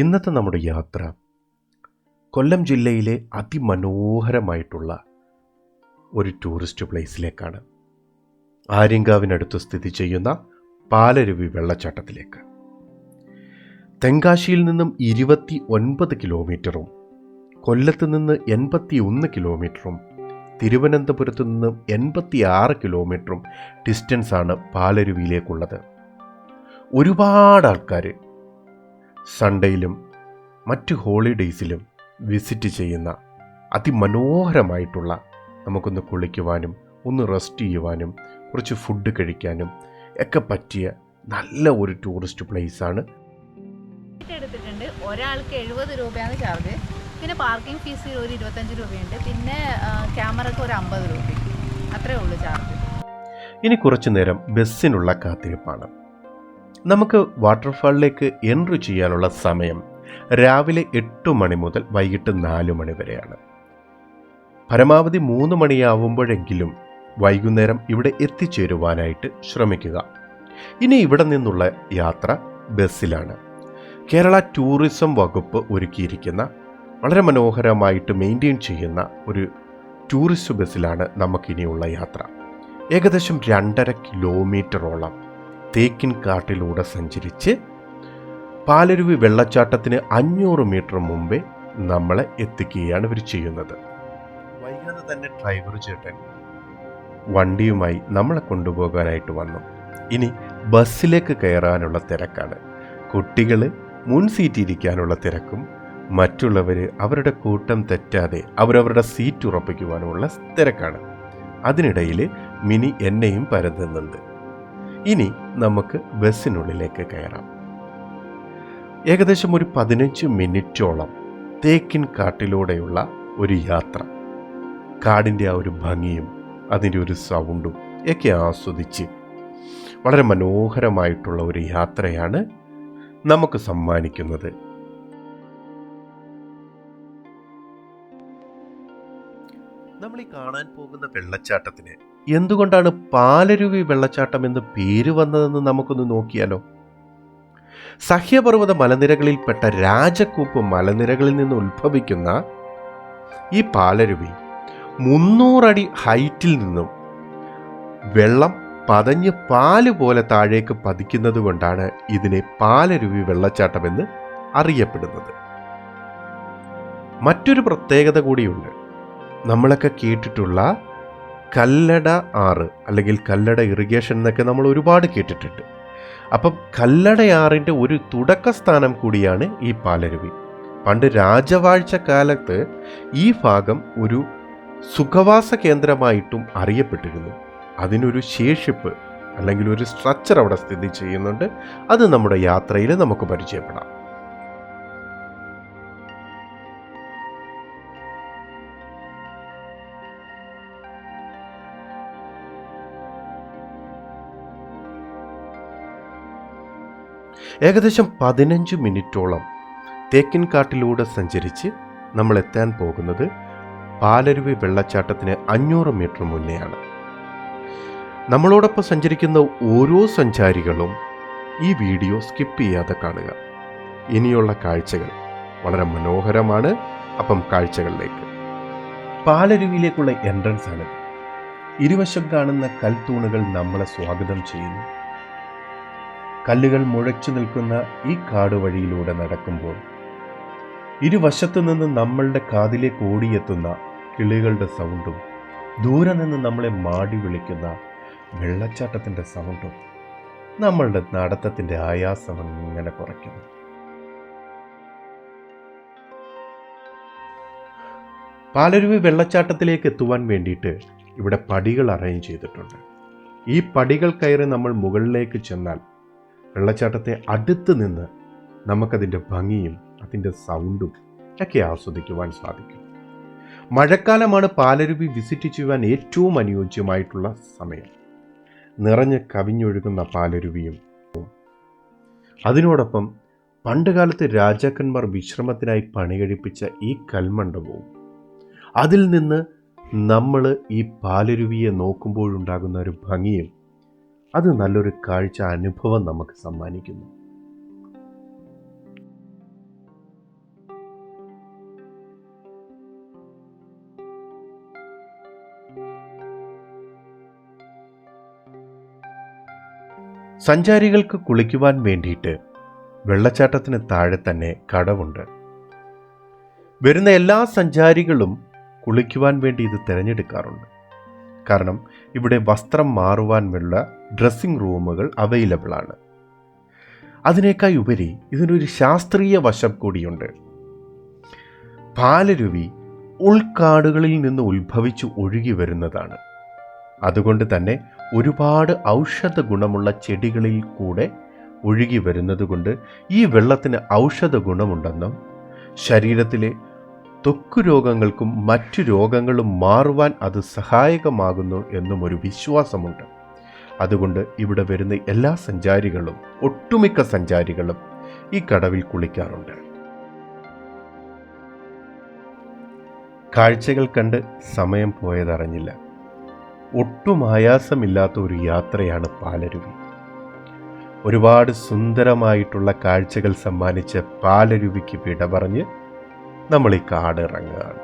ഇന്നത്തെ നമ്മുടെ യാത്ര കൊല്ലം ജില്ലയിലെ അതിമനോഹരമായിട്ടുള്ള ഒരു ടൂറിസ്റ്റ് പ്ലേസിലേക്കാണ്. ആര്യങ്കാവിനടുത്ത് സ്ഥിതി ചെയ്യുന്ന പാലരുവി വെള്ളച്ചാട്ടത്തിലേക്ക്. തെങ്കാശിയിൽ നിന്നും 29 കിലോമീറ്ററും കൊല്ലത്ത് നിന്ന് 81 കിലോമീറ്ററും തിരുവനന്തപുരത്ത് നിന്നും 86 കിലോമീറ്ററും ഡിസ്റ്റൻസാണ് പാലരുവിയിലേക്കുള്ളത്. ഒരുപാട് ആൾക്കാർ സൺഡേയിലും മറ്റ് ഹോളിഡേയ്സിലും വിസിറ്റ് ചെയ്യുന്ന അതിമനോഹരമായിട്ടുള്ള, നമുക്കൊന്ന് കുളിക്കുവാനും ഒന്ന് റെസ്റ്റ് ചെയ്യുവാനും കുറച്ച് ഫുഡ് കഴിക്കാനും ഒക്കെ പറ്റിയ നല്ല ഒരു ടൂറിസ്റ്റ് പ്ലേസാണ്. എടുത്തിട്ടുണ്ട്. ഒരാൾക്ക് 70 രൂപയാണ് ചാർജ്. പിന്നെ പാർക്കിംഗ് ഫീസ് ഒരു 25 രൂപയുണ്ട്. പിന്നെ ക്യാമറയ്ക്ക് ഒരു 50 രൂപ, അത്രേ ഉള്ളൂ ചാർജ്. ഇനി കുറച്ചു നേരം ബസ്സിനുള്ള കാത്തിരിപ്പാണ്. നമുക്ക് വാട്ടർഫാളിലേക്ക് എൻട്രി ചെയ്യാനുള്ള സമയം രാവിലെ 8 മണി മുതൽ വൈകിട്ട് 4 മണി വരെയാണ്. പരമാവധി 3 മണിയാവുമ്പോഴെങ്കിലും വൈകുന്നേരം ഇവിടെ എത്തിച്ചേരുവാനായിട്ട് ശ്രമിക്കുക. ഇനി ഇവിടെ നിന്നുള്ള യാത്ര ബസ്സിലാണ്. കേരള ടൂറിസം വകുപ്പ് ഒരുക്കിയിരിക്കുന്ന വളരെ മനോഹരമായിട്ട് മെയിൻറ്റെയിൻ ചെയ്യുന്ന ഒരു ടൂറിസ്റ്റ് ബസ്സിലാണ് നമുക്കിനിയുള്ള യാത്ര. ഏകദേശം 2.5 കിലോമീറ്ററോളം തേക്കിൻ കാട്ടിലൂടെ സഞ്ചരിച്ച് പാലരുവി വെള്ളച്ചാട്ടത്തിന് 500 മീറ്റർ മുമ്പേ നമ്മളെ എത്തിക്കുകയാണ് ഇവർ ചെയ്യുന്നത്. വൈകാതെ തന്നെ ഡ്രൈവർ ചേട്ടൻ വണ്ടിയുമായി നമ്മളെ കൊണ്ടുപോകാനായിട്ട് വന്നു. ഇനി ബസ്സിലേക്ക് കയറാനുള്ള തിരക്കാണ്. കുട്ടികൾ മുൻ സീറ്റിരിക്കാനുള്ള തിരക്കും, മറ്റുള്ളവർ അവരുടെ കൂട്ടം തെറ്റാതെ അവരവരുടെ സീറ്റ് ഉറപ്പിക്കുവാനുമുള്ള തിരക്കാണ്. അതിനിടയിൽ മിനി എന്നെയും പരതുന്നുണ്ട്. ഇനി നമുക്ക് ബസ്സിനുള്ളിലേക്ക് കയറാം. ഏകദേശം ഒരു 15 മിനിറ്റോളം തേക്കിൻ കാട്ടിലൂടെയുള്ള ഒരു യാത്ര. കാടിൻ്റെ ആ ഒരു ഭംഗിയും അതിൻ്റെ ഒരു സൗണ്ടും ഒക്കെ ആസ്വദിച്ച് വളരെ മനോഹരമായിട്ടുള്ള ഒരു യാത്രയാണ് നമുക്ക് സമ്മാനിക്കുന്നത്. നമ്മൾ ഈ കാണാൻ പോകുന്ന വെള്ളച്ചാട്ടത്തിന് എന്തുകൊണ്ടാണ് പാലരുവി വെള്ളച്ചാട്ടം എന്ന് പേര് വന്നതെന്ന് നമുക്കൊന്ന് നോക്കിയാലോ. സഹ്യപർവ്വത മലനിരകളിൽപ്പെട്ട രാജക്കൂപ്പ് മലനിരകളിൽ നിന്ന് ഉത്ഭവിക്കുന്ന ഈ പാലരുവി 300 അടി ഹൈറ്റിൽ നിന്നും വെള്ളം പതഞ്ഞ് പാല് പോലെ താഴേക്ക് പതിക്കുന്നത് കൊണ്ടാണ് ഇതിനെ പാലരുവി വെള്ളച്ചാട്ടമെന്ന് അറിയപ്പെടുന്നത്. മറ്റൊരു പ്രത്യേകത കൂടിയുണ്ട്. നമ്മളൊക്കെ കേട്ടിട്ടുള്ള കല്ലട ആറ് അല്ലെങ്കിൽ കല്ലട ഇറിഗേഷൻ എന്നൊക്കെ നമ്മൾ ഒരുപാട് കേട്ടിട്ടുണ്ട്. അപ്പം കല്ലടയാറിൻ്റെ ഒരു തുടക്ക സ്ഥാനം കൂടിയാണ് ഈ പാലരുവി. പണ്ട് രാജവാഴ്ച കാലത്ത് ഈ ഭാഗം ഒരു സുഖവാസ കേന്ദ്രമായിട്ടും അറിയപ്പെട്ടിരുന്നു. അതിനൊരു ശേഷിപ്പ് അല്ലെങ്കിൽ ഒരു സ്ട്രക്ചർ അവിടെ സ്ഥിതി ചെയ്യുന്നുണ്ട്. അത് നമ്മുടെ യാത്രയിൽ നമുക്ക് പരിചയപ്പെടാം. ഏകദേശം 15 മിനിറ്റോളം തേക്കിൻ കാട്ടിലൂടെ സഞ്ചരിച്ച് നമ്മൾ എത്താൻ പോകുന്നത് പാലരുവി വെള്ളച്ചാട്ടത്തിന് 500 മീറ്റർ മുന്നെയാണ്. നമ്മളോടൊപ്പം സഞ്ചരിക്കുന്ന ഓരോ സഞ്ചാരികളും ഈ വീഡിയോ സ്കിപ്പ് ചെയ്യാതെ കാണുക. ഇനിയുള്ള കാഴ്ചകൾ വളരെ മനോഹരമാണ്. അപ്പം കാഴ്ചകളിലേക്ക്. പാലരുവിയിലേക്കുള്ള എൻട്രൻസ് ആണ്. ഇരുവശം കാണുന്ന കൽത്തൂണുകൾ നമ്മളെ സ്വാഗതം ചെയ്യുന്നു. കല്ലുകൾ മുഴച്ചു നിൽക്കുന്ന ഈ കാട് വഴിയിലൂടെ നടക്കുമ്പോൾ ഇരുവശത്തു നിന്ന് നമ്മളുടെ കാതിലേക്ക് ഓടിയെത്തുന്ന കിളികളുടെ സൗണ്ടും ദൂരെ നിന്ന് നമ്മളെ മാടി വിളിക്കുന്ന വെള്ളച്ചാട്ടത്തിൻ്റെ സൗണ്ടും നമ്മളുടെ നടത്തത്തിൻ്റെ ആയാസം ഇങ്ങനെ കുറയ്ക്കുന്നു. പാലരുവി വെള്ളച്ചാട്ടത്തിലേക്ക് എത്തുവാൻ വേണ്ടിയിട്ട് ഇവിടെ പടികൾ അറേഞ്ച് ചെയ്തിട്ടുണ്ട്. ഈ പടികൾ കയറി നമ്മൾ മുകളിലേക്ക് ചെന്നാൽ വെള്ളച്ചാട്ടത്തെ അടുത്ത് നിന്ന് നമുക്കതിൻ്റെ ഭംഗിയും അതിൻ്റെ സൗണ്ടും ഒക്കെ ആസ്വദിക്കുവാൻ സാധിക്കും. മഴക്കാലമാണ് പാലരുവി വിസിറ്റ് ചെയ്യുവാൻ ഏറ്റവും അനുയോജ്യമായിട്ടുള്ള സമയം. നിറഞ്ഞ് കവിഞ്ഞൊഴുകുന്ന പാലരുവിയും അതിനോടൊപ്പം പണ്ടുകാലത്ത് രാജാക്കന്മാർ വിശ്രമത്തിനായി പണികഴിപ്പിച്ച ഈ കൽമണ്ഡപവും, അതിൽ നിന്ന് നമ്മൾ ഈ പാലരുവിയെ നോക്കുമ്പോഴുണ്ടാകുന്ന ഒരു ഭംഗിയും, അത് നല്ലൊരു കാഴ്ച അനുഭവം നമുക്ക് സമ്മാനിക്കുന്നു. സഞ്ചാരികൾക്ക് കുളിക്കുവാൻ വേണ്ടിയിട്ട് വെള്ളച്ചാട്ടത്തിന് താഴെ തന്നെ കടവുണ്ട്. വരുന്ന എല്ലാ സഞ്ചാരികളും കുളിക്കുവാൻ വേണ്ടി ഇത് തിരഞ്ഞെടുക്കാറുണ്ട്. കാരണം ഇവിടെ വസ്ത്രം മാറുവാനുള്ള ഡ്രസ്സിംഗ് റൂമുകൾ അവൈലബിൾ ആണ്. അതിനേക്കാൾ ഉപരി ഇതിനൊരു ശാസ്ത്രീയ വശം കൂടിയുണ്ട്. പാലരുവി ഉൾക്കാടുകളിൽ നിന്ന് ഉത്ഭവിച്ച് ഒഴുകി വരുന്നതാണ്. അതുകൊണ്ട് തന്നെ ഒരുപാട് ഔഷധ ഗുണമുള്ള ചെടികളിൽ കൂടെ ഒഴുകി വരുന്നത് കൊണ്ട് ഈ വെള്ളത്തിന് ഔഷധ ഗുണമുണ്ടെന്നും ശരീരത്തിലെ ത്വക്ക് രോഗങ്ങൾക്കും മറ്റു രോഗങ്ങളും മാറുവാൻ അത് സഹായകമാകുന്നു എന്നും ഒരു വിശ്വാസമുണ്ട്. അതുകൊണ്ട് ഇവിടെ വരുന്ന എല്ലാ സഞ്ചാരികളും, ഒട്ടുമിക്ക സഞ്ചാരികളും ഈ കടവിൽ കുളിക്കാറുണ്ട്. കാഴ്ചകൾ കണ്ട് സമയം പോയതറിഞ്ഞില്ല. ഒട്ടും ആയാസമില്ലാത്ത ഒരു യാത്രയാണ് പാലരുവി. ഒരുപാട് സുന്ദരമായിട്ടുള്ള കാഴ്ചകൾ സമ്മാനിച്ച പാലരുവിക്ക് വിട പറഞ്ഞ് നമ്മൾ ഈ കാടിറങ്ങുകയാണ്.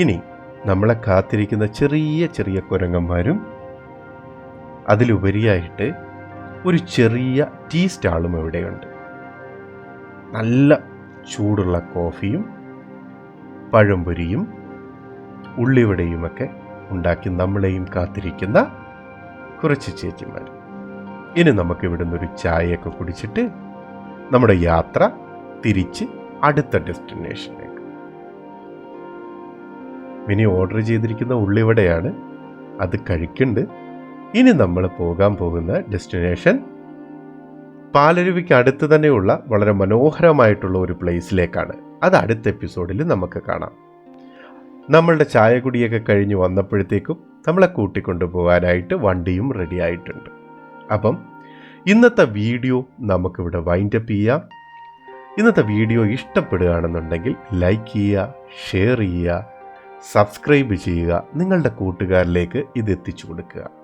ഇനി നമ്മളെ കാത്തിരിക്കുന്ന ചെറിയ ചെറിയ കുരങ്ങന്മാരും അതിലുപരിയായിട്ട് ഒരു ചെറിയ ടീ സ്റ്റാളും ഇവിടെയുണ്ട്. നല്ല ചൂടുള്ള കോഫിയും പഴംപൊരിയും ഉള്ളിവടയുമൊക്കെ ഉണ്ടാക്കി നമ്മളെയും കാത്തിരിക്കുന്ന കുറച്ച് ചേച്ചിമാർ. ഇനി നമുക്ക് ഇവിടുന്ന് ഒരു ചായയൊക്കെ കുടിച്ചിട്ട് നമ്മുടെ യാത്ര തിരിച്ച് അടുത്ത ഡെസ്റ്റിനേഷനിലേക്ക്. മിനി ഓർഡർ ചെയ്തിരിക്കുന്ന ഉള്ളിവടയാണ്, അത് കഴിക്കുന്നുണ്ട്. ഇനി നമ്മൾ പോകാൻ പോകുന്ന ഡെസ്റ്റിനേഷൻ പാലരുവിക്ക് അടുത്ത് തന്നെയുള്ള വളരെ മനോഹരമായിട്ടുള്ള ഒരു പ്ലേസിലേക്കാണ്. അത് അടുത്ത എപ്പിസോഡിൽ നമുക്ക് കാണാം. നമ്മളുടെ ചായ കുടിയൊക്കെ കഴിഞ്ഞ് വന്നപ്പോഴത്തേക്കും നമ്മളെ കൂട്ടിക്കൊണ്ടു പോകാനായിട്ട് വണ്ടിയും റെഡി ആയിട്ടുണ്ട്. അപ്പം ഇന്നത്തെ വീഡിയോ നമുക്കിവിടെ വൈൻഡപ്പ് ചെയ്യാം. ഇന്നത്തെ വീഡിയോ ഇഷ്ടപ്പെടുകയാണെന്നുണ്ടെങ്കിൽ ലൈക്ക് ചെയ്യുക, ഷെയർ ചെയ്യുക, സബ്സ്ക്രൈബ് ചെയ്യുക, നിങ്ങളുടെ കൂട്ടുകാരിലേക്ക് ഇത് എത്തിച്ചു കൊടുക്കുക.